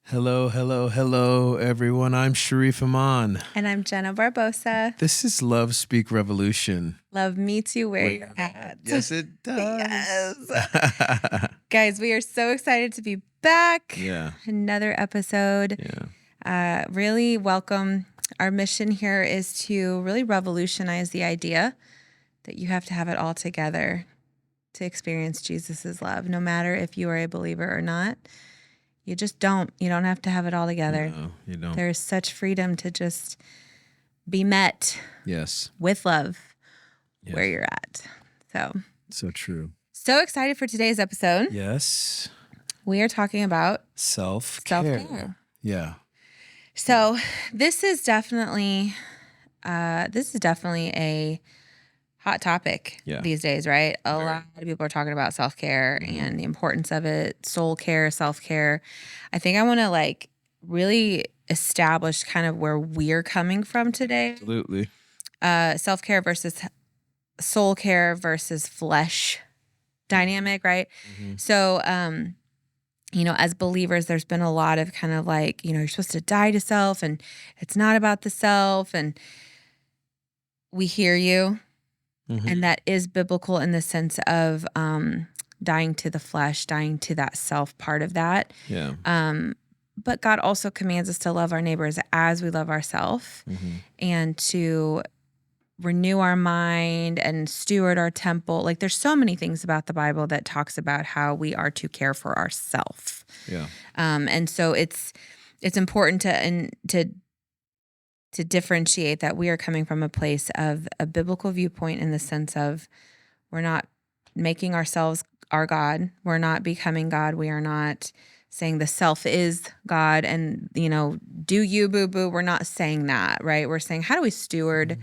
Hello, hello, hello, everyone. I'm Sharif Aman. And I'm Jenna Barbosa. This is Love Speak Revolution. Love meets you where you're at. Yes, it does. Yes. Guys, we are so excited to be back. Yeah. Another episode. Yeah. Really welcome. Our mission here is to really revolutionize the idea that you have to have it all together to experience Jesus's love, no matter if you are a believer or not. You just don't. You don't have to have it all together. No, you don't. There's such freedom to just be met Yes. with love Yes. where you're at. So true. So excited for today's episode. Yes. We are talking about Self-care. self-care. Yeah. So this is definitely a hot topic these days, right? A lot of people are talking about self-care and the importance of it, soul care, self-care. I think I want to really establish kind of where we're coming from today. Absolutely. Self-care versus soul care versus flesh dynamic, right? Mm-hmm. So, as believers, there's been a lot of kind of you're supposed to die to self and it's not about the self. And we hear you. Mm-hmm. And that is biblical in the sense of dying to the flesh, dying to that self part of that. Yeah. But God also commands us to love our neighbors as we love ourselves and to renew our mind and steward our temple. Like there's so many things about the Bible that talks about how we are to care for ourselves. Yeah. And so it's important to differentiate that we are coming from a place of a biblical viewpoint in the sense of we're not making ourselves our God. We're not becoming God. We are not saying the self is God and, do you boo-boo. We're not saying that, right? We're saying, how do we steward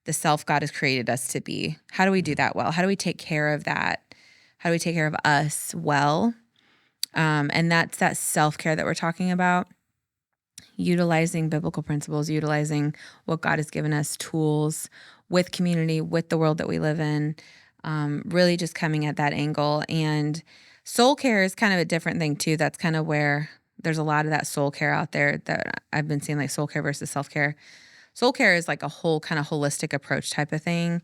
the self God has created us to be? How do we do that well? How do we take care of that? How do we take care of us well? And that's that self-care that we're talking about. Utilizing biblical principles, utilizing what God has given us, tools with community, with the world that we live in, really just coming at that angle. And soul care is kind of a different thing too. That's kind of where there's a lot of that soul care out there that I've been seeing, like soul care versus self-care. Soul care is like a whole kind of holistic approach type of thing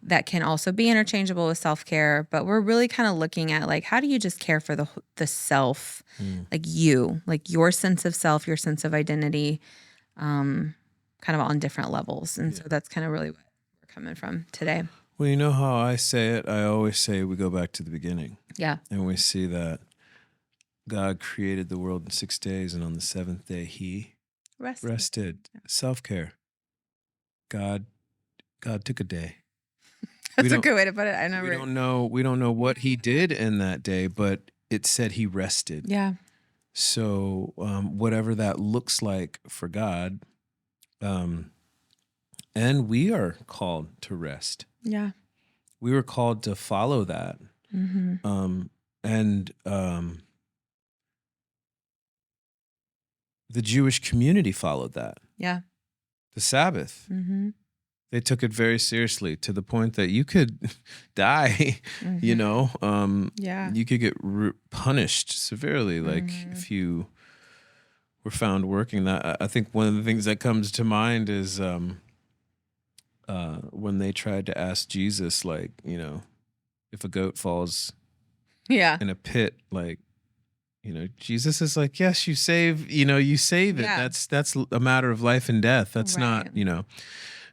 that can also be interchangeable with self-care. But we're really kind of looking at how do you just care for the self, like your sense of self, your sense of identity, kind of on different levels. And so that's kind of really what we're coming from today. Well, you know how I say it? I always say we go back to the beginning. Yeah. And we see that God created the world in 6 days, and on the seventh day, he rested. Yeah. Self-care. God took a day. That's a good way to put it. We don't know what he did in that day, but it said he rested. Yeah. So whatever that looks like for God, and we are called to rest. Yeah. We were called to follow that. And the Jewish community followed that. Yeah. The Sabbath. They took it very seriously to the point that you could die, you could get punished severely. Like if you were found working that. I think one of the things that comes to mind is when they tried to ask Jesus, if a goat falls in a pit, Jesus is like, yes, you save it. Yeah. That's a matter of life and death. That's not.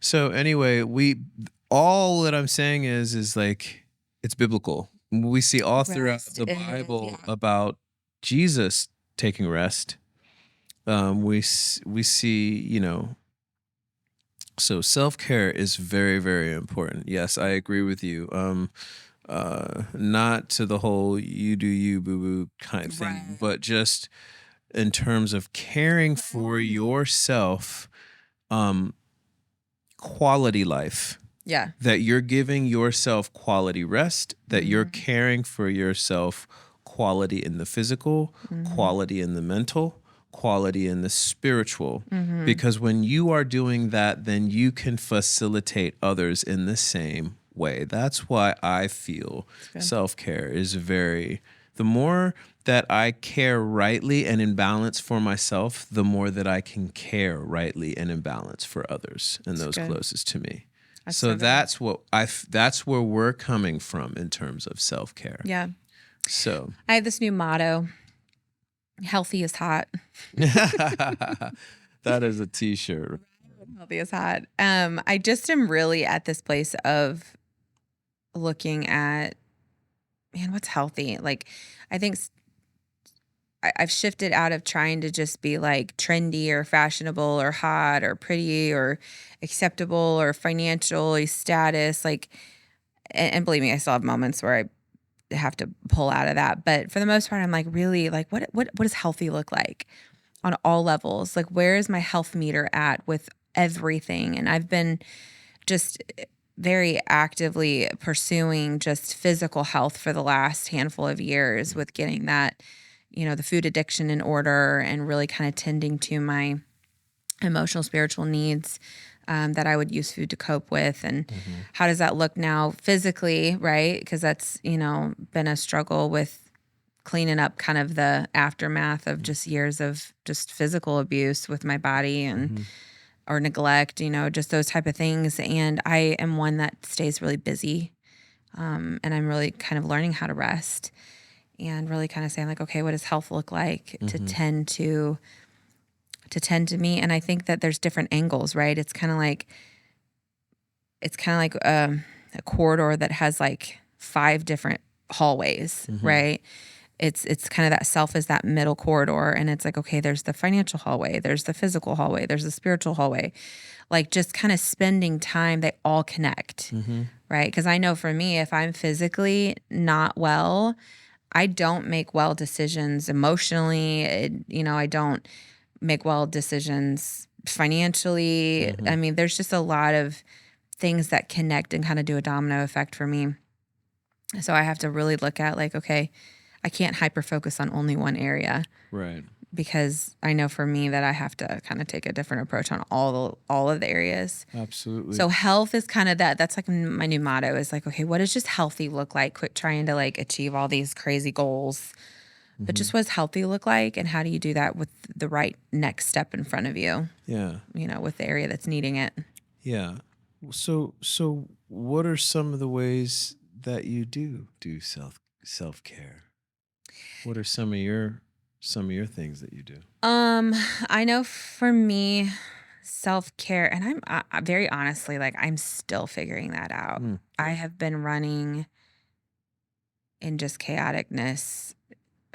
So anyway, all that I'm saying is it's biblical. We see all throughout the Bible about Jesus taking rest. We see, so self-care is very, very important. Yes, I agree with you. Not to the whole you do you boo-boo kind of thing, but just in terms of caring for yourself, quality life. Yeah. That you're giving yourself quality rest, that you're caring for yourself quality in the physical, quality in the mental, quality in the spiritual. Because when you are doing that, then you can facilitate others in the same way. That's why I feel self-care is The more that I care rightly and in balance for myself, the more that I can care rightly and in balance for others and those closest to me. So that's what that's where we're coming from in terms of self-care. Yeah. So I have this new motto: healthy is hot. that is a t-shirt. Healthy is hot. I just am really at this place of looking at, man, what's healthy? Like, I think I've shifted out of trying to just be like trendy or fashionable or hot or pretty or acceptable or financially status. Like, and believe me, I still have moments where I have to pull out of that. But for the most part, I'm like, really, like, what does healthy look like on all levels? Like, where is my health meter at with everything? And I've been just very actively pursuing just physical health for the last handful of years with getting that, the food addiction in order and really kind of tending to my emotional, spiritual needs that I would use food to cope with. And how does that look now physically, right? Because that's, been a struggle with cleaning up kind of the aftermath of just years of just physical abuse with my body and or neglect, just those type of things. And I am one that stays really busy. And I'm really kind of learning how to rest and really kind of saying like, okay, what does health look like to tend to me? And I think that there's different angles, right? It's kind of like a corridor that has like 5 different hallways, right? It's kind of that self is that middle corridor. And it's like, okay, there's the financial hallway, there's the physical hallway, there's the spiritual hallway. Like just kind of spending time, they all connect, right? Because I know for me, if I'm physically not well, I don't make well decisions emotionally. I don't make well decisions financially. I mean, there's just a lot of things that connect and kind of do a domino effect for me. So I have to really look at like, okay, I can't hyper focus on only one area. Right. Because I know for me that I have to kind of take a different approach on all of the areas. Absolutely. So health is kind of that's like my new motto is like, okay, what does just healthy look like? Quit trying to like achieve all these crazy goals. But just what does healthy look like? And how do you do that with the right next step in front of you? Yeah. With the area that's needing it. Yeah. So what are some of the ways that you do self-care? What are some of your things that you do? I know for me, self-care, and I'm very honestly, like I'm still figuring that out. I have been running in just chaoticness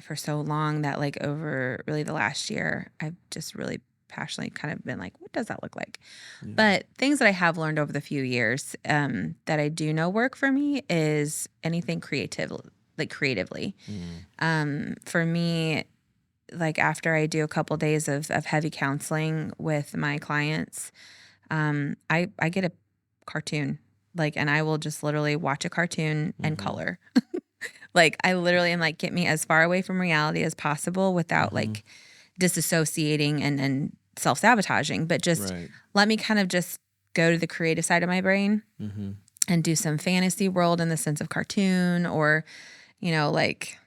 for so long that like over really the last year, I've just really passionately kind of been like, what does that look like? Yeah. But things that I have learned over the few years that I do know work for me is anything creatively. For me, like after I do a couple days of heavy counseling with my clients, I get a cartoon, like, and I will just literally watch a cartoon and color. Like I literally am like, get me as far away from reality as possible without like disassociating and self-sabotaging, but just let me kind of just go to the creative side of my brain and do some fantasy world in the sense of cartoon or, like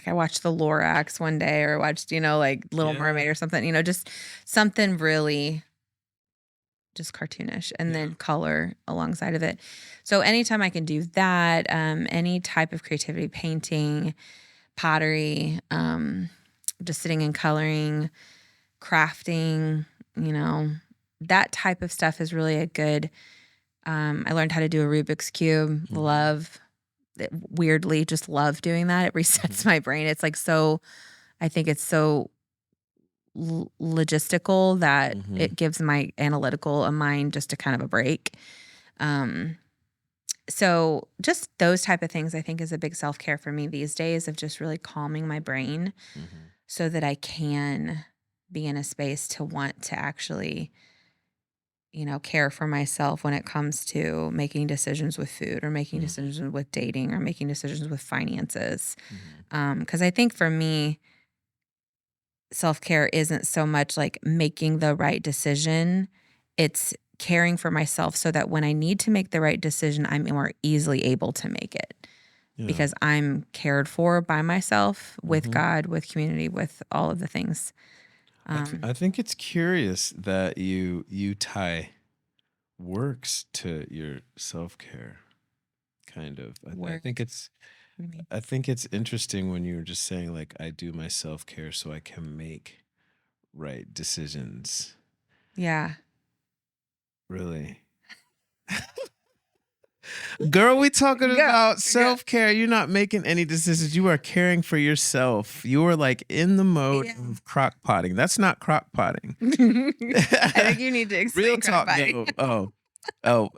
I watched the Lorax one day or watched, like Little Mermaid or something, just something really just cartoonish and then color alongside of it. So anytime I can do that, any type of creativity, painting, pottery, just sitting and coloring, crafting, that type of stuff is really a good, I learned how to do a Rubik's Cube, weirdly just love doing that. It resets my brain. It's like I think it's so logistical that it gives my analytical mind just a kind of a break. So just those type of things I think is a big self-care for me these days of just really calming my brain so that I can be in a space to want to actually, care for myself when it comes to making decisions with food or making decisions with dating or making decisions with finances. Because I think for me, self-care isn't so much like making the right decision. It's caring for myself so that when I need to make the right decision, I'm more easily able to make it. Yeah. because I'm cared for by myself, with Mhm. God, with community, with all of the things. I think it's curious that you tie works to your self-care, kind of. I think Work. it's What do you mean? I think it's interesting when you were just saying like I do my self-care so I can make right decisions. Yeah. Really. Girl, we talking Go. about Go. self-care. You're not making any decisions. You are caring for yourself. You are like in the mode Yeah. of crock potting. That's not crock potting. I think you need to Real explain talk crockpotting though. Oh.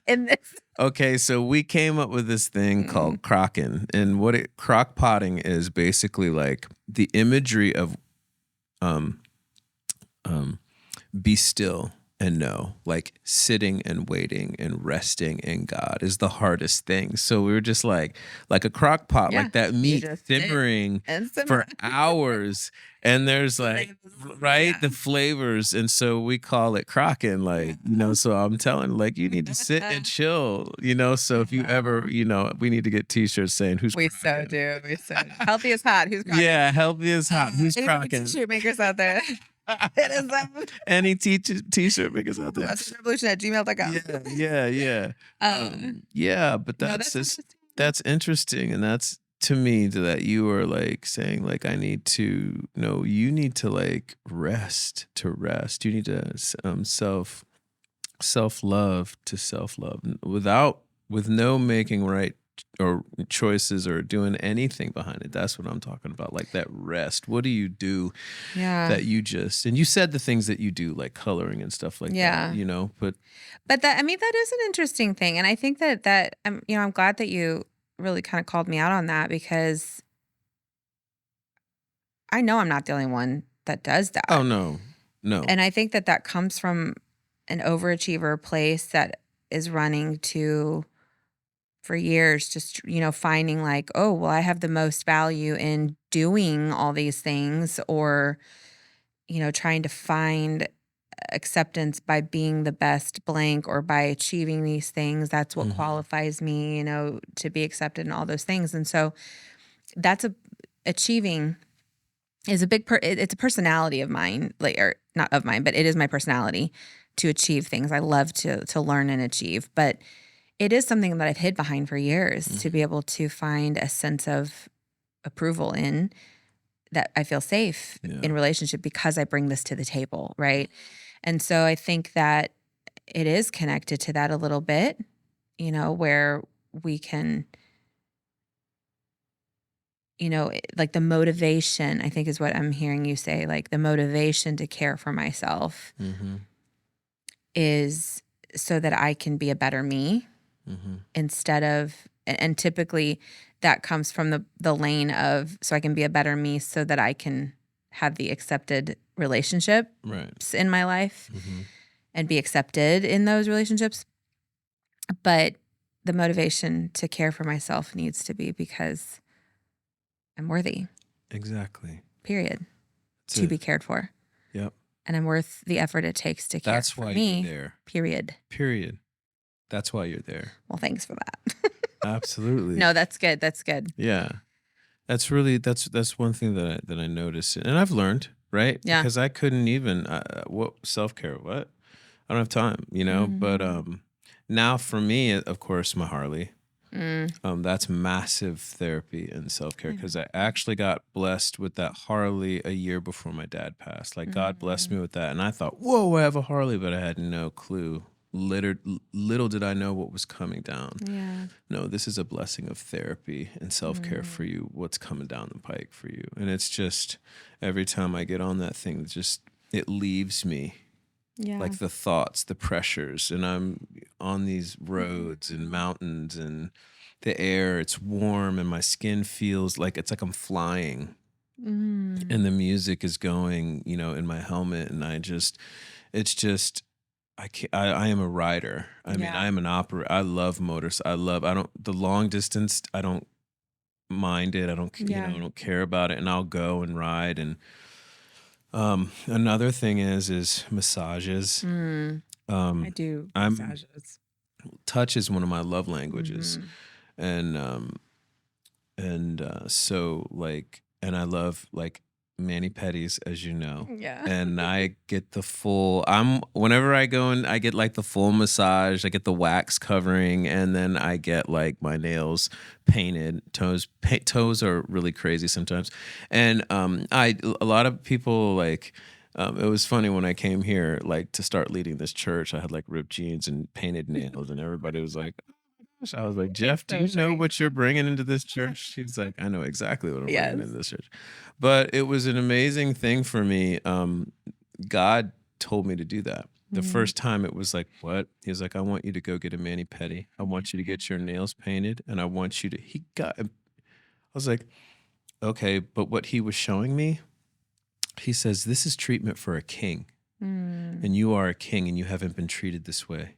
in this. Okay, so we came up with this thing called crocking. And crock potting is basically like the imagery of um be still and know, like sitting and waiting and resting in God is the hardest thing. So we were just like a crock pot, Yeah. like that You meat just sit simmering and simmer. for hours. And there's like, right, Yeah. the flavors. And so we call it crocking, like, so I'm telling, like, you need to sit and chill, so if you ever, we need to get t-shirts saying who's We crocking. so do. We so do. Healthy is hot. Who's crocking? Yeah, healthy is hot. Who's Any crocking? t-shirt makers out there? It is Any t-shirt makers out there? revolution@gmail.com. Yeah, but No, that's interesting, and that's to me that you are like saying like I need to no, you need to like rest to rest. You need to self-love to self-love with no making right or choices or doing anything behind it. That's what I'm talking about. Like that rest. What do you do that you just, and you said the things that you do like coloring and stuff like that, But that is an interesting thing, and I think that I'm glad that you really kind of called me out on that, because I know I'm not the only one that does that. oh no. And I think that comes from an overachiever place that is running to, for years, just, finding like, oh, well, I have the most value in doing all these things, or, trying to find acceptance by being the best blank, or by achieving these things. That's what qualifies me, to be accepted and all those things. And so achieving is a big it's a personality of mine, like, or not of mine, but it is my personality to achieve things. I love to learn and achieve, but it is something that I've hid behind for years, to be able to find a sense of approval in that. I feel safe in relationship because I bring this to the table, right? And so I think that it is connected to that a little bit, where we can, like the motivation, I think is what I'm hearing you say, like the motivation to care for myself is so that I can be a better me, instead of, and typically that comes from the lane of, so I can be a better me so that I can have the accepted relationships in my life and be accepted in those relationships. But the motivation to care for myself needs to be because I'm worthy. Exactly. Period. To be cared for. Yep. And I'm worth the effort it takes to care for me. You're there. Period. That's why you're there. Well, thanks for that. Absolutely. No, that's good. That's good. Yeah. That's really that's one thing that I noticed, and I've learned, right? Yeah. Because I couldn't even what self-care, what? I don't have time, but now for me, of course, my Harley. That's massive therapy and self-care, because I actually got blessed with that Harley a year before my dad passed. Like God blessed me with that, and I thought, whoa, I have a Harley, but I had no clue. Little did I know what was coming down. Yeah. No, this is a blessing of therapy and self-care for you, what's coming down the pike for you. And it's just every time I get on that thing, it leaves me. Yeah. Like the thoughts, the pressures, and I'm on these roads and mountains, and the air, it's warm, and my skin feels like I'm flying, and the music is going, in my helmet, and I am a rider. I mean, I am an operator. I love motors. The long distance, I don't mind it. I don't, I don't care about it, and I'll go and ride. And another thing is massages. I do massages. Touch is one of my love languages, and So like, and I love like mani-pedis, as you know. Yeah. And I get the full, whenever I go in, I get like the full massage, I get the wax covering, and then I get like my nails painted. Toes are really crazy sometimes. And a lot of people like, it was funny when I came here, like to start leading this church, I had like ripped jeans and painted nails, and everybody was like, I was like, Jeff, do So you know strange. what you're bringing into this church? He's like, I know exactly what I'm bringing Yes. into this church. But it was an amazing thing for me. God told me to do that. The first time it was like, what? He was like, I want you to go get a mani-pedi. I want you to get your nails painted. And I want you to, I was like, okay. But what he was showing me, he says, this is treatment for a king. And you are a king and you haven't been treated this way.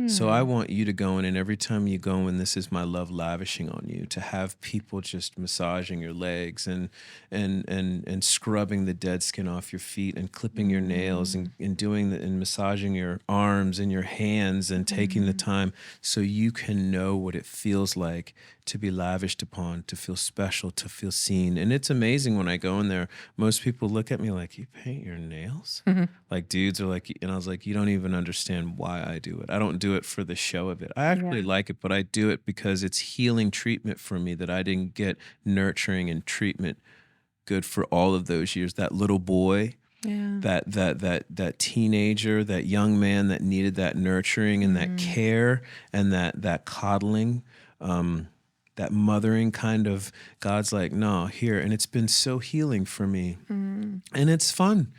So I want you to go in, and every time you go in, this is my love lavishing on you, to have people just massaging your legs and scrubbing the dead skin off your feet and clipping your nails and doing and massaging your arms and your hands and taking the time so you can know what it feels like to be lavished upon, to feel special, to feel seen. And it's amazing when I go in there, most people look at me like, you paint your nails? Like dudes are like, and I was like, you don't even understand why I do it. I don't do it for the show of it. I actually like it, but I do it because it's healing treatment for me that I didn't get nurturing and treatment good for all of those years. That little boy, that teenager, that young man that needed that nurturing and that care and that coddling, that mothering kind of, God's like, no, here. And it's been so healing for me. And it's fun.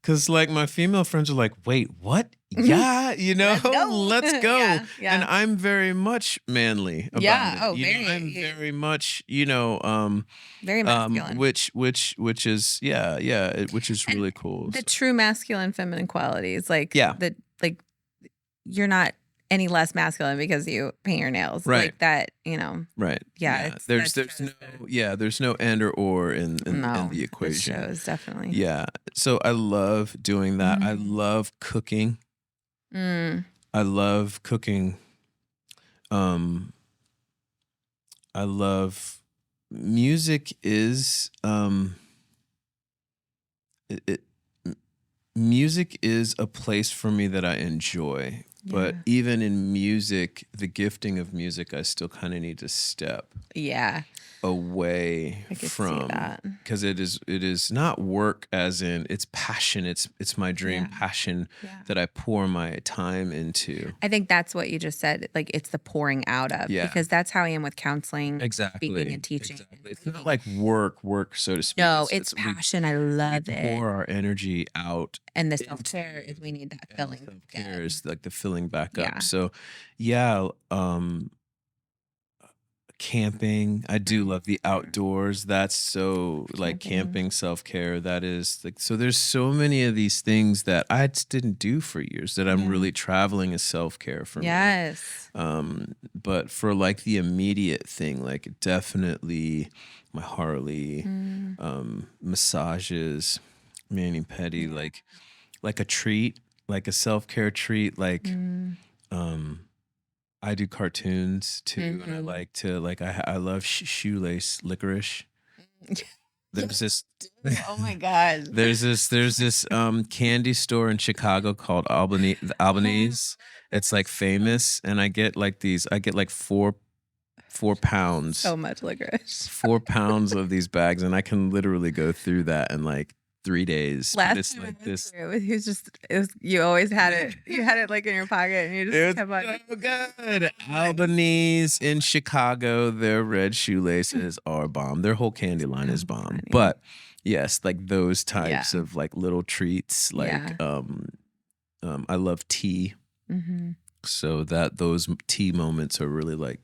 Cause like my female friends are like, wait, what? Yeah, let's go. Yeah. And I'm very much manly about Yeah. it. Oh, I'm very much, very masculine. which is which is really cool. The true masculine feminine qualities, like Yeah. you're not any less masculine because you paint your nails. Right. Like that, Right. Yeah. There's no and or in the equation. This shows definitely. Yeah. So I love doing that. I love cooking. I love cooking. I love music is music is a place for me that I enjoy. But even in music, the gifting of music, I still kind of need to step away from, because it is not work as in it's passion. It's my dream passion that I pour my time into. I think that's what you just said. Like it's the pouring out of, because that's how I am with counseling, speaking and teaching. Exactly. It's not like work, so to speak. No, it's passion. I love it. Pour our energy out. And the self-care is we need that filling. Self-care is like the filling back up. Yeah. So camping. I do love the outdoors. That's so like camping, self-care. That is like, so there's so many of these things that I just didn't do for years that I'm really traveling as self-care for me. Yes. But for like the immediate thing, like definitely my Harley, massages, mani-pedi, like a treat, like a self-care treat, like I do cartoons too, and I like to I love shoelace licorice. There's this Oh my God. there's this candy store in Chicago called Albanese. It's like famous, and I get like 4 pounds. So much licorice. 4 pounds of these bags, and I can literally go through that in like 3 days. But it's like this. You always had it. You had it like in your pocket, and you just kept on. So good. Albanese in Chicago, their red shoelaces are bomb. Their whole candy line is bomb. Funny. But yes, like those types of like little treats. Like I love tea. So that those tea moments are really like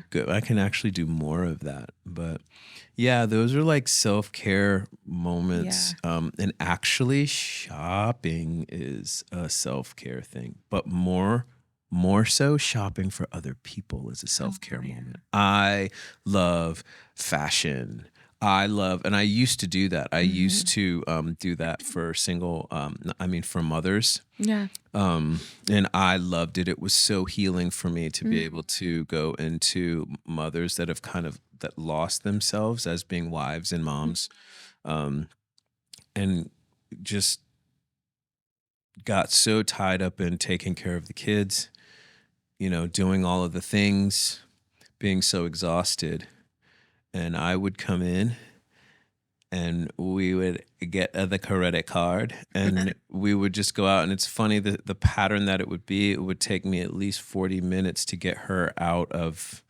good. I can actually do more of that. But yeah, those are like self-care moments. And actually shopping is a self-care thing, but more so shopping for other people is a self-care moment. I love fashion. And I used to do that. I used to do that for for mothers. Yeah. And I loved it. It was so healing for me to be able to go into mothers that have kind of that lost themselves as being wives and moms, and just got so tied up in taking care of the kids, doing all of the things, being so exhausted. And I would come in and we would get the credit card and we would just go out. And it's funny, the pattern that it would take me at least 40 minutes to get her out of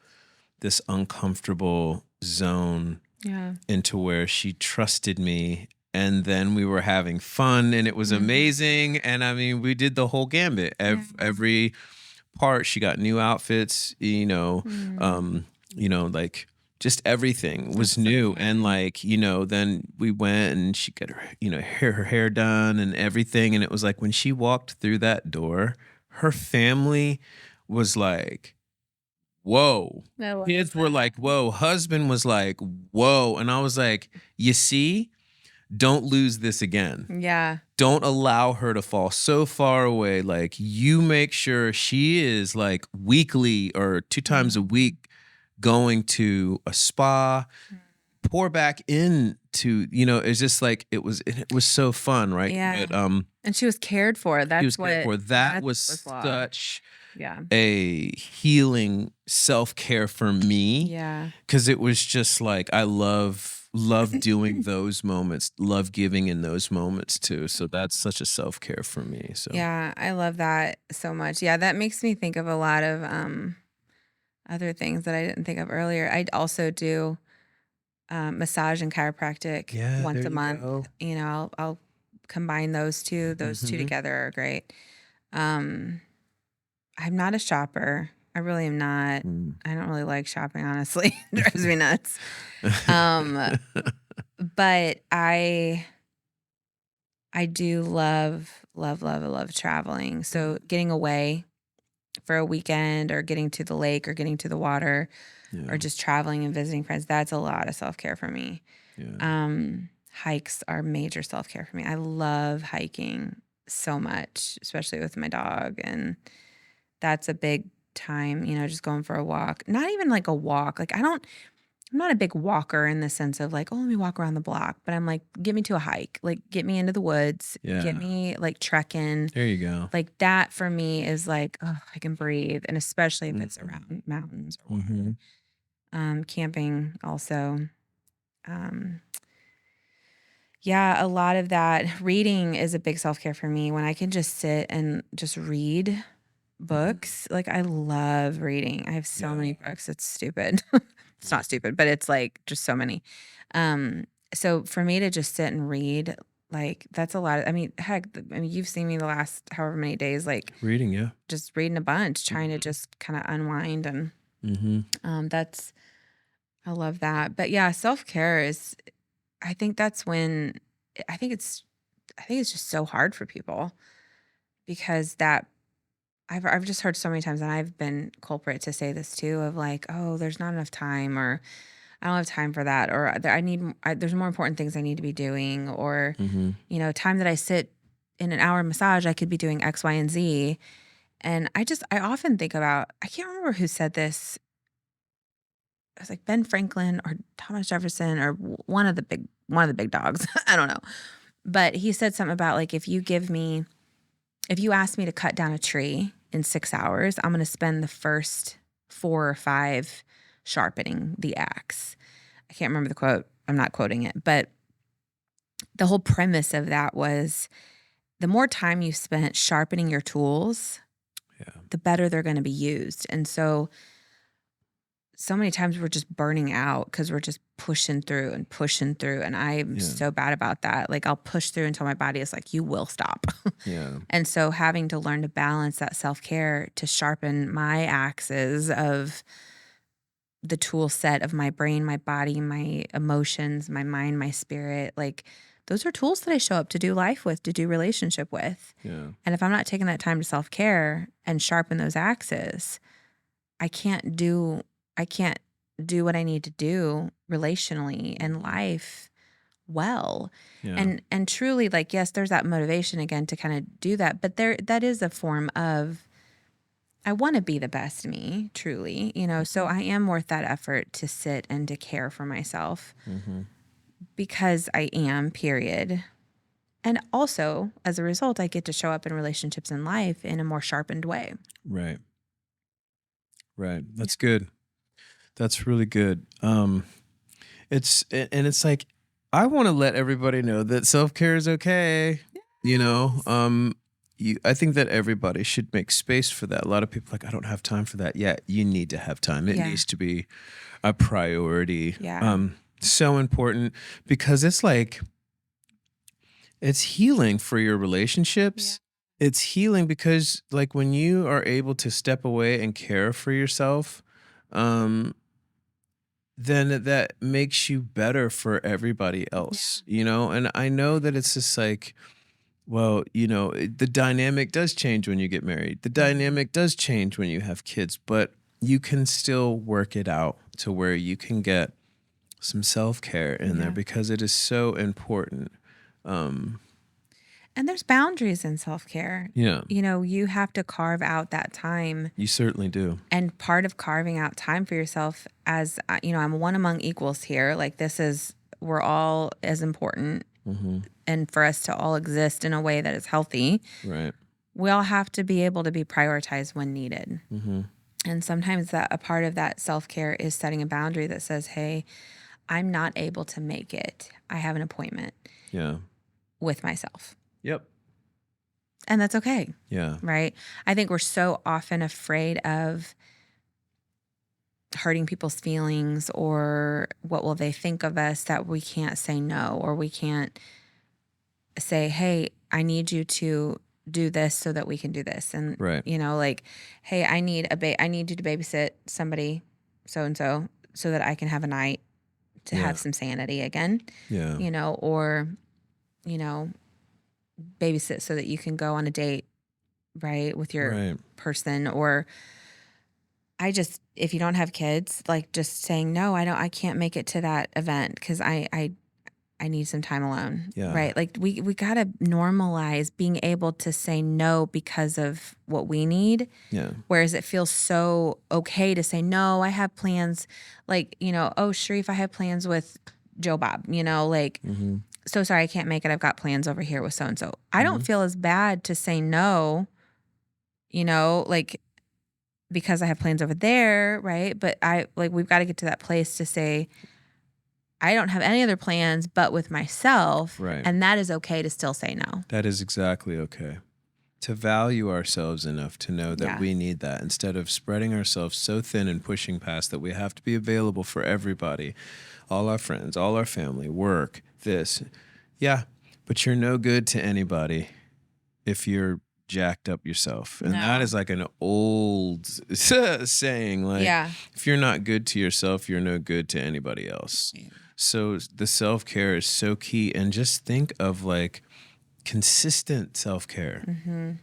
this uncomfortable zone into where she trusted me. And then we were having fun and it was amazing. And I mean, we did the whole gambit. Every part, she got new outfits, like just everything was new. And like, then we went and she got her hair done and everything. And it was like when she walked through that door, her family was like, whoa. Kids were like, whoa. Husband was like, whoa. And I was like, you see, don't lose this again. Yeah. Don't allow her to fall so far away. Like, you make sure she is like weekly or 2 times a week going to a spa, pour back into, it's just like, it was so fun, right? Yeah. But, and she was cared for. That was such a healing self-care for me. Yeah. Because it was just like, I love doing those moments, love giving in those moments too. So that's such a self-care for me. So yeah, I love that so much. Yeah, that makes me think of a lot of other things that I didn't think of earlier. I'd also do massage and chiropractic once a month. Go. I'll combine those two. Those two together are great. I'm not a shopper. I really am not. I don't really like shopping, honestly. It drives me nuts. But I do love traveling. So getting away for a weekend or getting to the lake or getting to the water or just traveling and visiting friends, that's a lot of self-care for me. Hikes are major self-care for me. I love hiking so much, especially with my dog. And that's a big time, just going for a walk. Not even like a walk. Like I'm not a big walker in the sense of like, oh, let me walk around the block. But I'm like, get me to a hike. Like, get me into the woods. Yeah. Get me like trekking. There you go. Like that for me is like, oh, I can breathe. And especially if it's around mountains or water. Camping also. Yeah, a lot of that. Reading is a big self-care for me. When I can just sit and just read books. Like, I love reading. I have so many books. It's stupid. It's not stupid, but it's like just so many. So for me to just sit and read, like that's a lot. Heck, you've seen me the last however many days, like reading, just reading a bunch, trying to just kind of unwind. And I love that. But yeah, self-care is, I think that's when, I think it's just so hard for people because I've just heard so many times, and I've been culprit to say this too, of like, oh, there's not enough time, or I don't have time for that, or there's more important things I need to be doing, or time that I sit in an hour massage, I could be doing X, Y, and Z. And I often think about, I can't remember who said this. It was like Ben Franklin or Thomas Jefferson or one of the big dogs. I don't know, but he said something about like, if you ask me to cut down a tree in 6 hours, I'm going to spend the first 4 or 5 sharpening the axe. I can't remember the quote. I'm not quoting it, but the whole premise of that was the more time you spent sharpening your tools, the better they're going to be used. And so many times we're just burning out because we're just pushing through. And I'm so bad about that. Like I'll push through until my body is like, you will stop. And so having to learn to balance that self-care to sharpen my axes of the tool set of my brain, my body, my emotions, my mind, my spirit, like those are tools that I show up to do life with, to do relationship with. And if I'm not taking that time to self-care and sharpen those axes, I can't do what I need to do relationally in life well. And truly, like, yes, there's that motivation again to kind of do that, but that is a form of I want to be the best me, truly, so I am worth that effort to sit and to care for myself because I am, period. And also, as a result, I get to show up in relationships in life in a more sharpened way. Right. Right. That's good. That's really good. It's like, I want to let everybody know that self-care is okay. I think that everybody should make space for that. A lot of people are like, I don't have time for that. Yeah, you need to have time. It needs to be a priority. Yeah. So important because it's like, it's healing for your relationships. It's healing because like when you are able to step away and care for yourself, then that makes you better for everybody else, And I know that it's just like, well, the dynamic does change when you get married. The dynamic does change when you have kids, but you can still work it out to where you can get some self-care in there because it is so important. And there's boundaries in self-care. Yeah. You have to carve out that time. You certainly do. And part of carving out time for yourself as, I'm one among equals here. Like we're all as important. And for us to all exist in a way that is healthy, right? We all have to be able to be prioritized when needed. And sometimes a part of that self-care is setting a boundary that says, hey, I'm not able to make it. I have an appointment with myself. Yep. And that's okay. Yeah. Right? I think we're so often afraid of hurting people's feelings or what will they think of us that we can't say no, or we can't say, hey, I need you to do this so that we can do this. And, like, hey, I need you to babysit somebody so-and-so so that I can have a night to have some sanity again. Yeah. Or, babysit so that you can go on a date, right, with your person. Or if you don't have kids, like just saying, no, I can't make it to that event because I need some time alone. Yeah. Right. Like we got to normalize being able to say no because of what we need. Yeah. Whereas it feels so okay to say, no, I have plans. Like, oh, Sharif, I have plans with Joe Bob, like, so sorry, I can't make it. I've got plans over here with so-and-so. I don't feel as bad to say no, like, because I have plans over there. Right. But we've got to get to that place to say, I don't have any other plans but with myself. Right. And that is okay to still say no. That is exactly okay. To value ourselves enough to know that we need that instead of spreading ourselves so thin and pushing past that we have to be available for everybody, all our friends, all our family, work, this. Yeah, but you're no good to anybody if you're jacked up yourself. And that is like an old saying, like, if you're not good to yourself, you're no good to anybody else. Yeah. So the self-care is so key. And just think of like consistent self-care.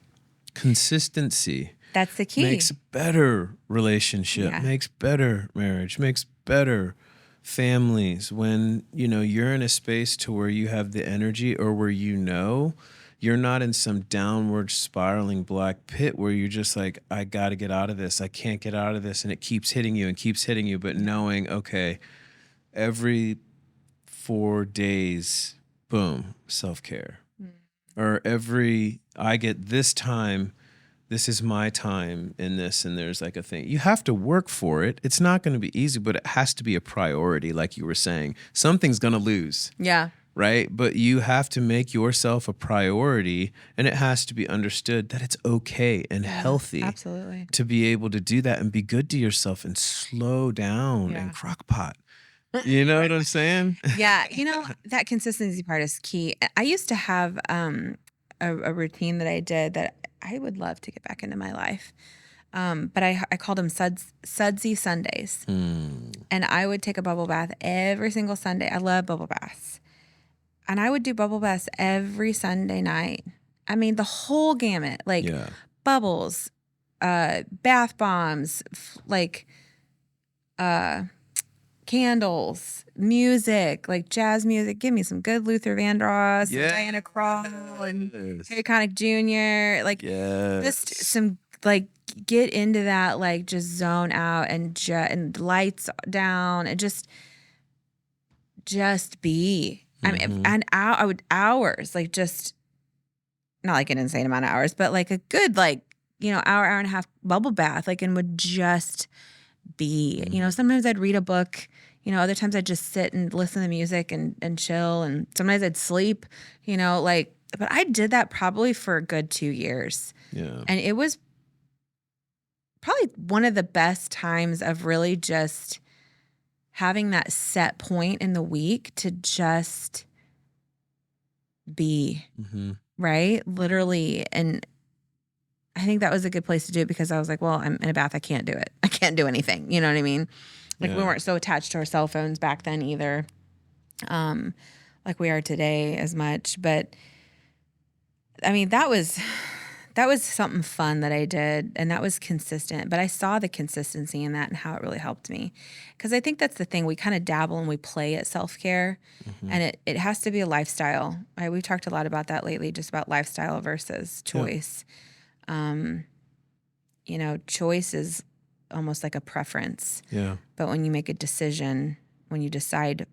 Consistency. That's the key. Makes better relationship, makes better marriage, makes better families when, you're in a space to where you have the energy or where you're not in some downward spiraling black pit where you're just like, I got to get out of this. I can't get out of this. And it keeps hitting you. But knowing, okay, every 4 days, boom, self-care. Or I get this time, this is my time in this, and there's like a thing. You have to work for it. It's not going to be easy, but it has to be a priority, like you were saying. Something's going to lose. Yeah. Right? But you have to make yourself a priority, and it has to be understood that it's okay and healthy. Absolutely. To be able to do that and be good to yourself and slow down and crockpot. You know what I'm saying? Yeah. That consistency part is key. I used to have a routine that I did that I would love to get back into my life. But I called them Sudsy Sundays. And I would take a bubble bath every single Sunday. I love bubble baths. And I would do bubble baths every Sunday night. I mean, the whole gamut, like bubbles, bath bombs, like candles, music, like jazz music. Give me some good Luther Vandross, Diana Krall, and Harry Connick Jr. Like just some like get into that, like just zone out and lights down and just be. I mean, Mm-hmm. and I would hours, like just not like an insane amount of hours, but like a good, like, hour and a half bubble bath, like, and would just be, sometimes I'd read a book, other times I'd just sit and listen to music and chill. And sometimes I'd sleep, like, but I did that probably for a good 2 years. Yeah. And it was probably one of the best times of really just having that set point in the week to just be, Mm-hmm. right? Literally. And I think that was a good place to do it because I was like, well, I'm in a bath. I can't do it. I can't do anything. You know what I mean? Like we weren't so attached to our cell phones back then either, like we are today as much. But I mean, that was something fun that I did, and that was consistent. But I saw the consistency in that and how it really helped me, because I think that's the thing. We kind of dabble and we play at self-care, Mm-hmm. and it has to be a lifestyle. Right? We've talked a lot about that lately, just about lifestyle versus choice. Choice is almost like a preference. Yeah. But when you make a decision, when you decide,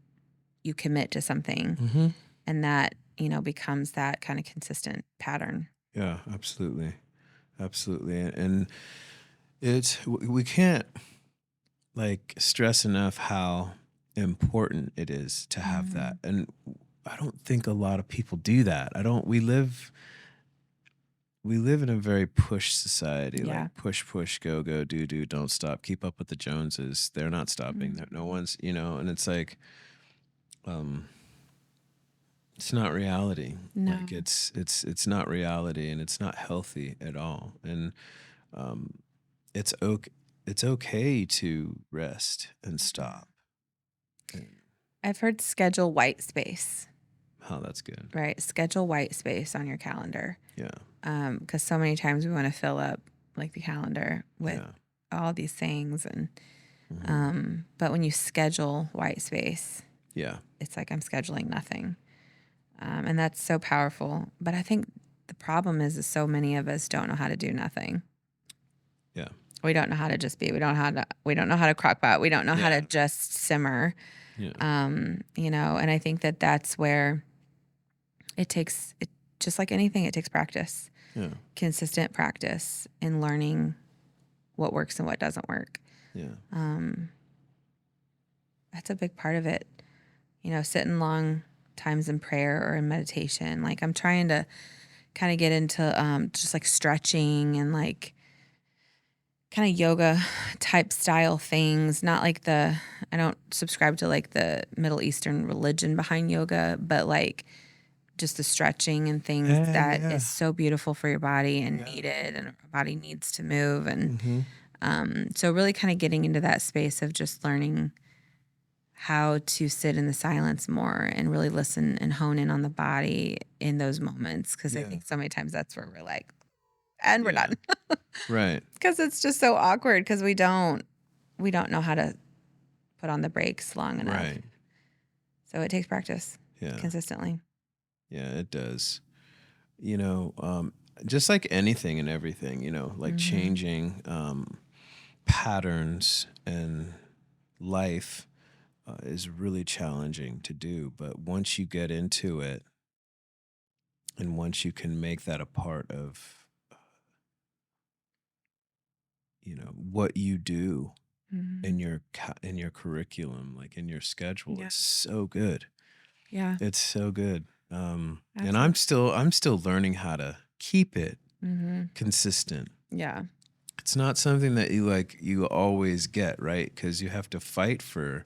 you commit to something, Mm-hmm. and that, becomes that kind of consistent pattern. Yeah, absolutely. Absolutely. And we can't like stress enough how important it is to have that. And I don't think a lot of people do that. We live in a very push society, Yeah. like push, go, do, don't stop, keep up with the Joneses. They're not stopping. No one's, and it's like, it's not reality. No. Like it's not reality, and it's not healthy at all. And it's okay to rest and stop. And I've heard schedule white space, how that's good. right? Schedule white space on your calendar. Yeah. Because so many times we want to fill up like the calendar with all these things. And, but when you schedule white space, Yeah. it's like I'm scheduling nothing. And that's so powerful. But I think the problem is so many of us don't know how to do nothing. Yeah. We don't know how to just be. We don't know how to crock pot. We don't know how to just simmer. Yeah. And I think that's where it takes, just like anything, it takes practice. Yeah. Consistent practice in learning what works and what doesn't work. Yeah. That's a big part of it. Sitting long times in prayer or in meditation. Like I'm trying to kind of get into just like stretching and like kind of yoga type style things. Not like I don't subscribe to like the Middle Eastern religion behind yoga, but like just the stretching and things is so beautiful for your body and needed, and our body needs to move. And so really kind of getting into that space of just learning how to sit in the silence more and really listen and hone in on the body in those moments. Because I think so many times that's where we're like, and we're done. Right. Because it's just so awkward because we don't know how to put on the brakes long enough. Right. So it takes practice consistently. Yeah, it does. Just like anything and everything, like changing patterns and life is really challenging to do. But once you get into it, and once you can make that a part of, what you do in your curriculum, like in your schedule, it's so good. Yeah. It's so good. And I'm still learning how to keep it consistent. Yeah. It's not something that you always get, right? Because you have to fight for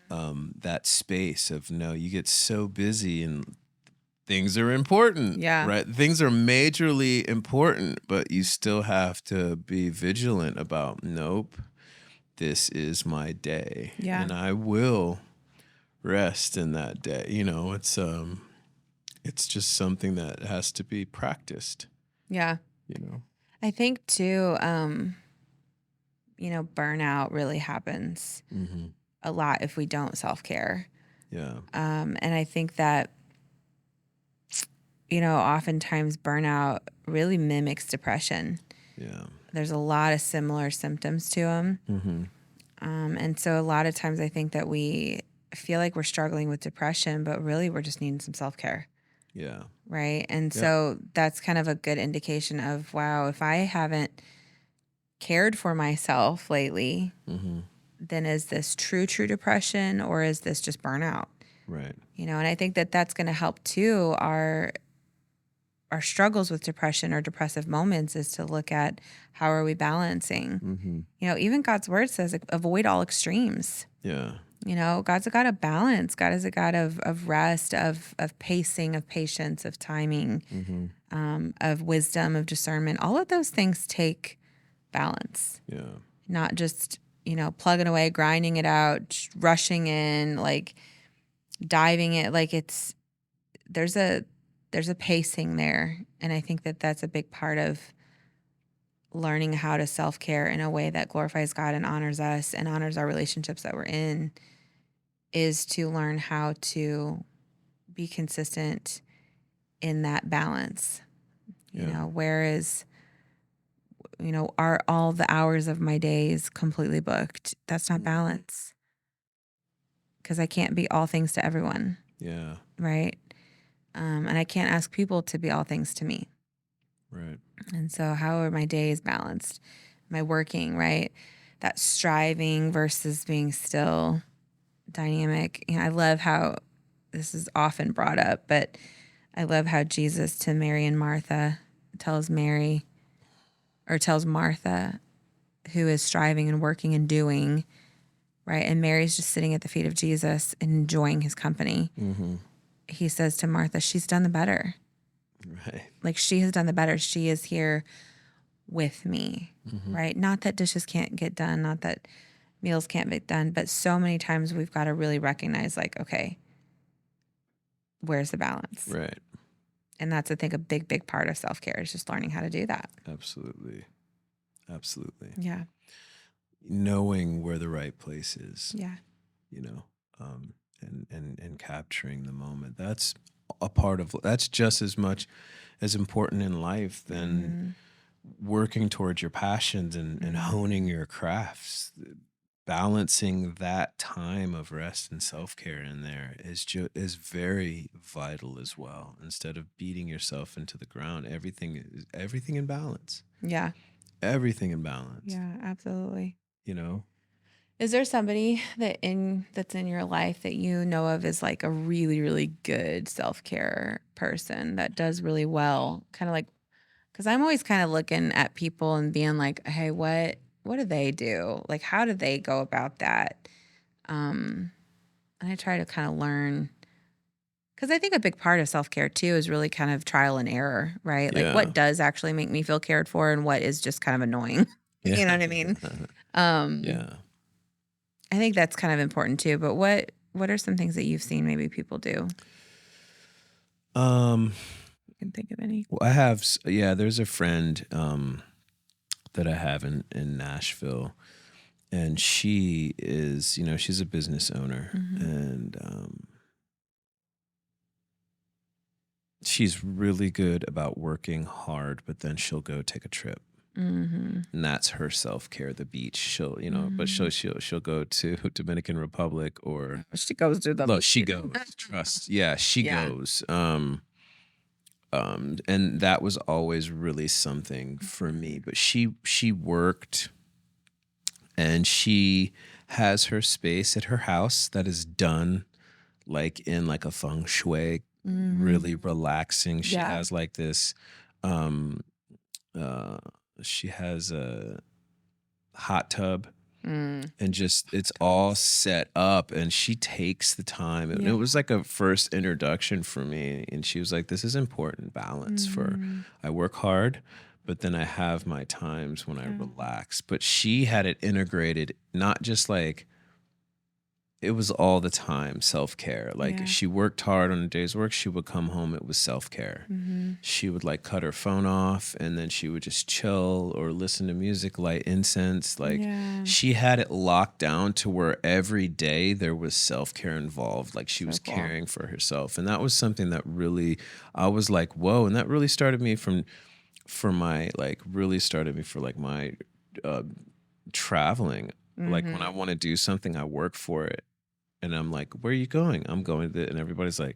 that space of you get so busy and things are important. Yeah. Right. Things are majorly important, but you still have to be vigilant about, nope, this is my day. Yeah. And I will rest in that day. It's just something that has to be practiced. Yeah. I think too, burnout really happens a lot if we don't self-care. Yeah. And I think that, oftentimes burnout really mimics depression. Yeah. there's a lot of similar symptoms to them. Mm-hmm. And so a lot of times I think that we feel like we're struggling with depression, but really we're just needing some self-care. Yeah. Right. And Yeah. so that's kind of a good indication of, wow, if I haven't cared for myself lately, Mm-hmm. then is this true depression, or is this just burnout? Right. And I think that that's going to help too. Our struggles with depression or depressive moments is to look at how are we balancing. Mm-hmm. Even God's word says avoid all extremes. Yeah. God's a God of balance. God is a God of rest, of pacing, of patience, of timing, of wisdom, of discernment. All of those things take balance, Yeah. not just, plugging away, grinding it out, rushing in, like diving it. Like there's a pacing there. And I think that that's a big part of learning how to self-care in a way that glorifies God and honors us and honors our relationships that we're in, is to learn how to be consistent in that balance. Yeah. Where is, are all the hours of my days completely booked? That's not balance, because I can't be all things to everyone, Yeah. right? And I can't ask people to be all things to me. Right. And so, how are my days balanced? Am I working, right? That striving versus being still dynamic. I love how this is often brought up, but I love how Jesus to Mary and Martha tells Martha, who is striving and working and doing, right? And Mary's just sitting at the feet of Jesus and enjoying his company. Mm-hmm. He says to Martha, she's done the better. Right. Like, she has done the better. She is here with me, right? Not that dishes can't get done, not that meals can't get done, but so many times we've got to really recognize, like, okay, where's the balance? Right. And that's, I think, a big part of self-care is just learning how to do that. Absolutely. Absolutely. Yeah. Knowing where the right place is. Yeah. And capturing the moment. That's that's just as much as important in life than working towards your passions and honing your crafts. Balancing that time of rest and self-care in there is very vital as well. Instead of beating yourself into the ground, everything in balance. Yeah. Everything in balance. Yeah, absolutely. You Is there somebody that's in your life that you know of as like a really, really good self-care person that does really well? Kind of like, because I'm always kind of looking at people and being like, hey, what do they do? Like, how do they go about that? And I try to kind of learn, because I think a big part of self-care too is really kind of trial and error, right? Like, Yeah. what does actually make me feel cared for and what is just kind of annoying. Yeah. You know what I mean? Yeah. I think that's kind of important too. But what are some things that you've seen maybe people do? You can think of any. Well, there's a friend that I have in Nashville, and she is, she's a business owner, and she's really good about working hard, but then she'll go take a trip. And that's her self-care, the beach. She'll, but she'll go to Dominican Republic, or She goes to the. look, she goes. Trust, yeah, she goes. And that was always really something for me. But she worked, and she has her space at her house that is done like in like a feng shui, really relaxing. She has like this. She has a hot tub, and just it's all set up, and she takes the time. It was like a first introduction for me, and she was like, this is important balance for I work hard, but then I have my times when I relax. But she had it integrated, not just like it was all the time self-care. Like she worked hard on a day's work, she would come home, it was self-care. She would like cut her phone off, and then she would just chill or listen to music, light incense. Like she had it locked down to where every day there was self-care involved. Like she was caring for herself. And that was something that really, I was like, whoa. And that really started me from for my like really started me for like my uh, traveling. Like when I want to do something, I work for it, and I'm like, "Where are you going?" I'm going to, and everybody's like,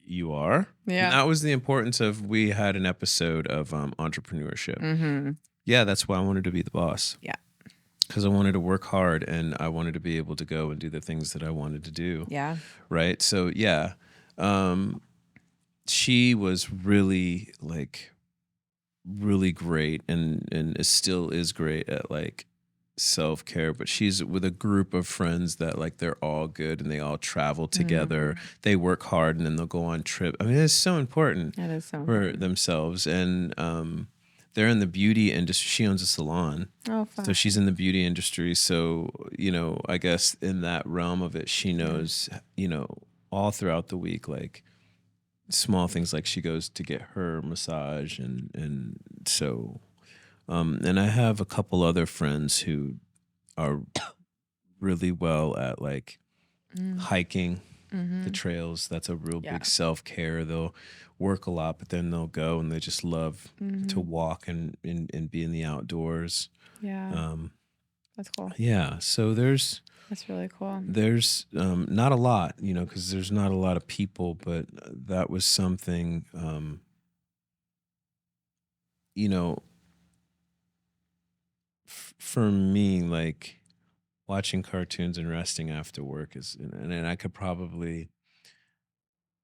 "You are?" And that was the importance of. We had an episode of entrepreneurship. Yeah, that's why I wanted to be the boss. Yeah. Because I wanted to work hard and I wanted to be able to go and do the things that I wanted to do. Yeah. Right. So yeah, she was really like really great and still is great at like self-care, but she's with a group of friends that like they're all good and they all travel together. They work hard and then they'll go on trip. I mean, it's so important That is so for important. themselves. And they're in the beauty industry. She owns a salon. Oh, fun. So she's in the beauty industry. So, you know, I guess in that realm of it, she knows, you know, all throughout the week, like small things like she goes to get her massage and so and I have a couple other friends who are really well at like hiking the trails. That's a real big self-care. They'll work a lot, but then they'll go and they just love to walk and be in the outdoors. Yeah. That's cool. Yeah. So That's really cool. there's not a lot, you know, because there's not a lot of people, but that was something, you know, for me, like watching cartoons and resting after work is, and I could probably,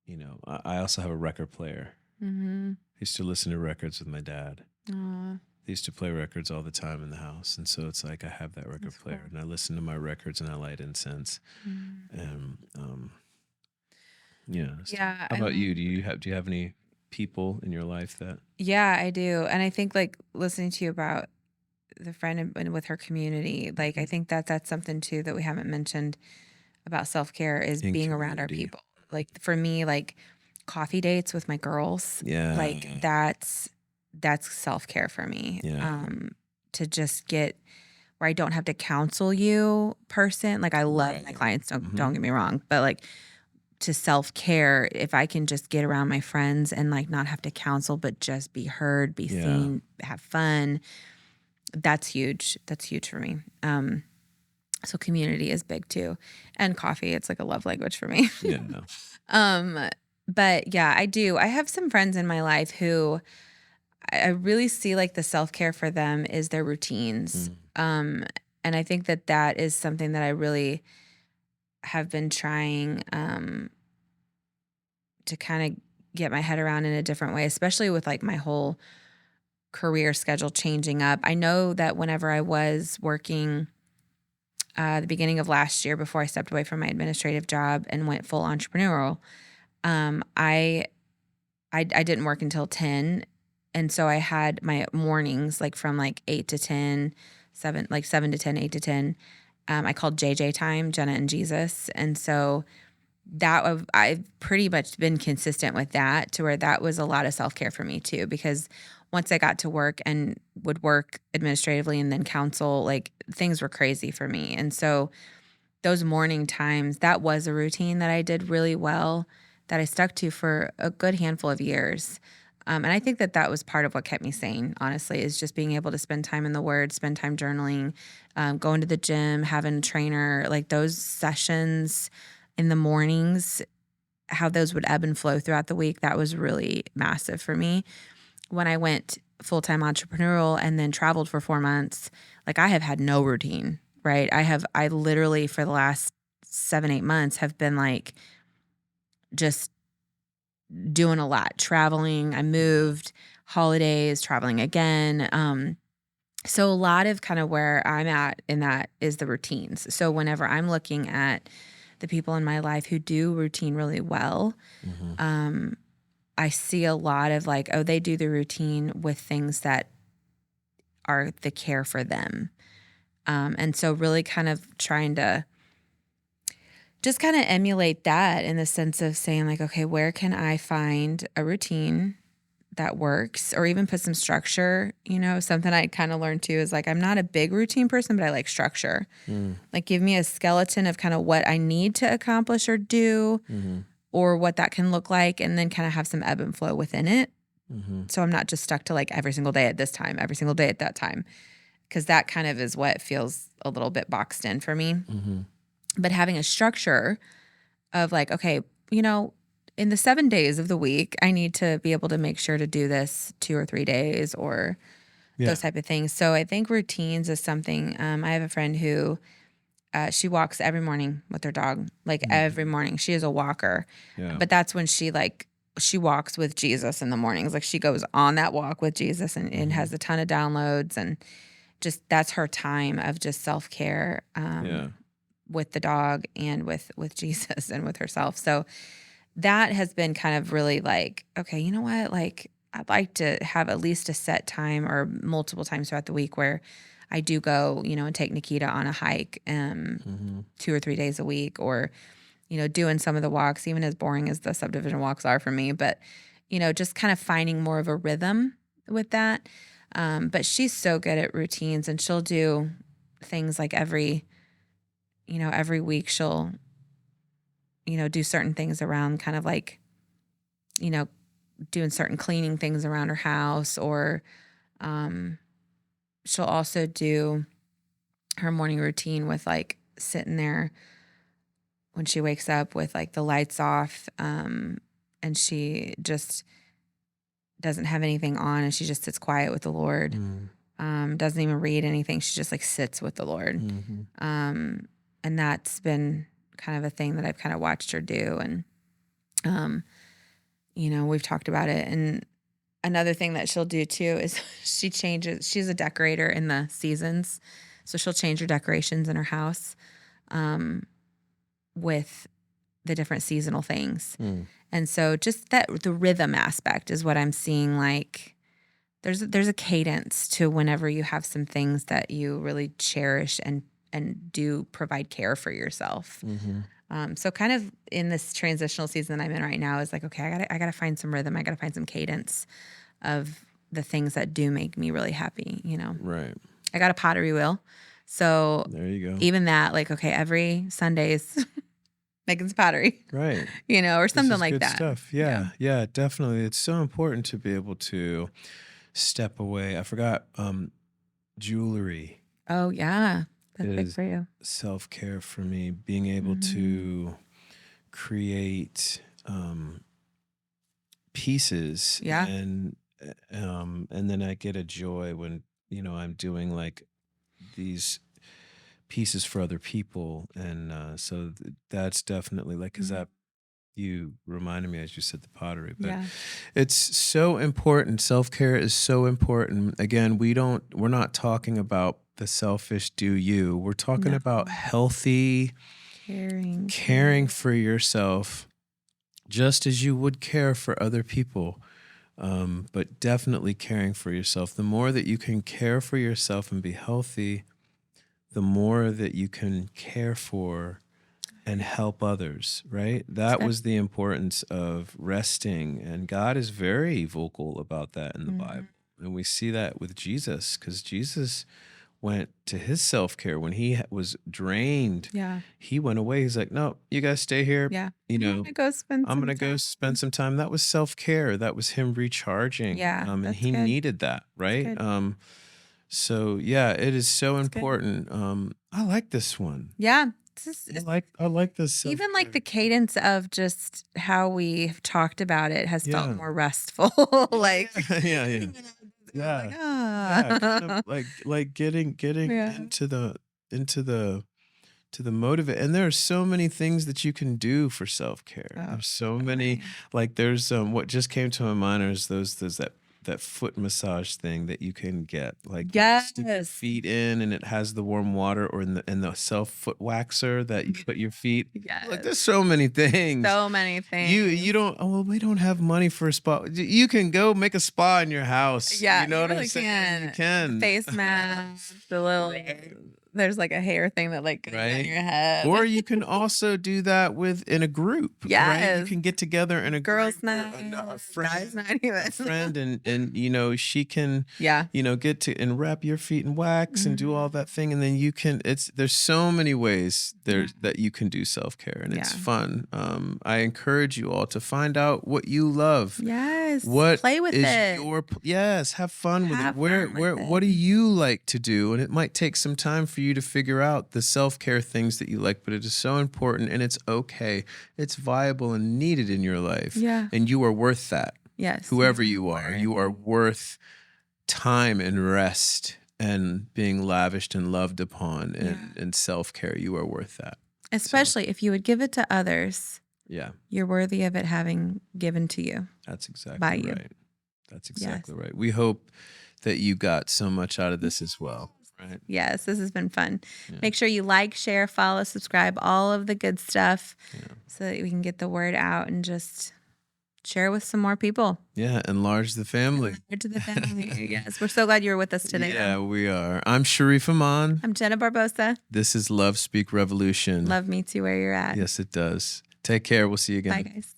you know, I also have a record player. I used to listen to records with my dad. They used to play records all the time in the house, and so it's like I have that record player, and I listen to my records and I light incense. And yeah. Yeah. How about you? Do you have any people in your life that? Yeah, I do. And I think like listening to you about the friend and with her community, like I think that that's something too that we haven't mentioned about self-care is In being around our community. people. Like for me, like coffee dates with my girls, Yeah. like that's self-care for me. Yeah. To just get where I don't have to counsel you person. Like I love my Right. clients, don't get me wrong, but like to self-care, if I can just get around my friends and like not have to counsel but just be heard, be Yeah. seen, have fun, that's huge. That's huge for me. So community is big too. And coffee, it's like a love language for me. Yeah. But yeah, I do. I have some friends in my life who I really see like the self-care for them is their routines. And I think that that is something that I really have been trying to kind of get my head around in a different way, especially with like my whole career schedule changing up. I know that whenever I was working the beginning of last year before I stepped away from my administrative job and went full entrepreneurial, I didn't work until 10. And so I had my mornings like from like 8 to 10, 7, like 7 to 10, 8 to 10. I called JJ time, Jenna and Jesus. And so I've pretty much been consistent with that to where that was a lot of self-care for me too, because once I got to work and would work administratively and then counsel, like things were crazy for me. And so those morning times, that was a routine that I did really well, that I stuck to for a good handful of years. And I think that that was part of what kept me sane, honestly, is just being able to spend time in the Word, spend time journaling, going to the gym, having a trainer, like those sessions in the mornings, how those would ebb and flow throughout the week. That was really massive for me. When I went full-time entrepreneurial and then traveled for 4 months, like I have had no routine, right? I literally for the last 7, 8 months have been like just doing a lot, traveling. I moved, holidays, traveling again. So a lot of kind of where I'm at in that is the routines. So whenever I'm looking at the people in my life who do routine really well, I see a lot of like, oh, they do the routine with things that are the care for them. And so really kind of trying to just kind of emulate that in the sense of saying like, okay, where can I find a routine that works, or even put some structure? You know, something I kind of learned too is like, I'm not a big routine person, but I like structure. Like give me a skeleton of kind of what I need to accomplish or do, or what that can look like, and then kind of have some ebb and flow within it. So I'm not just stuck to like every single day at this time, every single day at that time, because that kind of is what feels a little bit boxed in for me. But having a structure of like, okay, in the 7 days of the week, I need to be able to make sure to do this 2 or 3 days or those type of things. So I think routines is something. I have a friend who she walks every morning with her dog, like every morning. She is a walker, but that's when she walks with Jesus in the mornings. Like she goes on that walk with Jesus and has a ton of downloads, and just that's her time of just self-care with the dog and with Jesus and with herself. So that has been kind of really like, okay, you know what? Like I'd like to have at least a set time or multiple times throughout the week where I do go, and take Nikita on a hike 2 or 3 days a week, or, doing some of the walks, even as boring as the subdivision walks are for me, but, just kind of finding more of a rhythm with that. But she's so good at routines, and she'll do things like every week she'll, do certain things around kind of like, doing certain cleaning things around her house, or she'll also do her morning routine with like sitting there when she wakes up with like the lights off, and she just doesn't have anything on, and she just sits quiet with the Lord. Doesn't even read anything. She just like sits with the Lord. And that's been kind of a thing that I've kind of watched her do. And, we've talked about it. And another thing that she'll do too is she's a decorator in the seasons. So she'll change her decorations in her house with the different seasonal things. And so just the rhythm aspect is what I'm seeing. Like there's a cadence to whenever you have some things that you really cherish and do provide care for yourself. So kind of in this transitional season that I'm in right now is like, okay, I gotta find some rhythm. I gotta find some cadence of the things that do make me really happy, Right. I got a pottery wheel. So there you go. Even that, like, okay, every Sundays making some pottery. Right. Or something like good that. Stuff. Yeah, definitely. It's so important to be able to step away. I forgot jewelry. Oh yeah. That's big Is for you. self-care for me, being able to create pieces, and then I get a joy when I'm doing like these pieces for other people, and so that's definitely like, because that you reminded me as you said the pottery, but it's so important. Self-care is so important. Again, we're not talking about the selfish do you. We're talking about healthy caring for yourself, just as you would care for other people. But definitely caring for yourself. The more that you can care for yourself and be healthy, the more that you can care for and help others, right? That was the importance of resting. And God is very vocal about that in the Bible. And we see that with Jesus, because Jesus went to his self-care when he was drained. He went away. He's like, no, you guys stay here. I'm going to go spend some time. That was self-care. That was him recharging. And he needed that, right? So yeah, it is so important. I like this one. I like this. Even like the cadence of just how we've talked about it has felt more restful. Like yeah. Kind of like getting into the motivate. And there are so many things that you can do for self-care. There's so many, like there's what just came to my mind is those that foot massage thing that you can get, like you stick your feet in and it has the warm water, or in the self foot waxer that you put your feet. Like there's so many things. You don't, we don't have money for a spa. You can go make a spa in your house. You know what I'm saying? You can. Face mask, the little there's like a hair thing that like goes on your head. Or you can also do that in a group, right? You can get together in a girls' group, night, a friend, guys' night, even. a friend, and you know, she can, yeah, you know, get to and wrap your feet in wax and do all that thing, and then you can. There's so many ways that you can do self-care, and it's fun. I encourage you all to find out what you love. Yes, what play with is it. Yes, have fun with it. What do you like to do? And it might take some time for you to figure out the self-care things that you like, but it is so important, and it's okay. It's viable and needed in your life. Yeah. And you are worth that. Yes. Whoever you are worth time and rest and being lavished and loved upon and self-care. You are worth that. Especially if you would give it to others. Yeah. You're worthy of it having given to you. That's exactly by right. You. That's exactly right. We hope that you got so much out of this as well. Right. Yes, this has been fun. Yeah. Make sure you like, share, follow, subscribe, all of the good stuff so that we can get the word out and just share with some more people. Yeah, enlarge the family. Enlarge the family. Yes, we're so glad you were with us today. Yeah, we are. I'm Sharif Aman. I'm Jenna Barbosa. This is Love Speak Revolution. Love meets you where you're at. Yes, it does. Take care. We'll see you again. Bye, guys.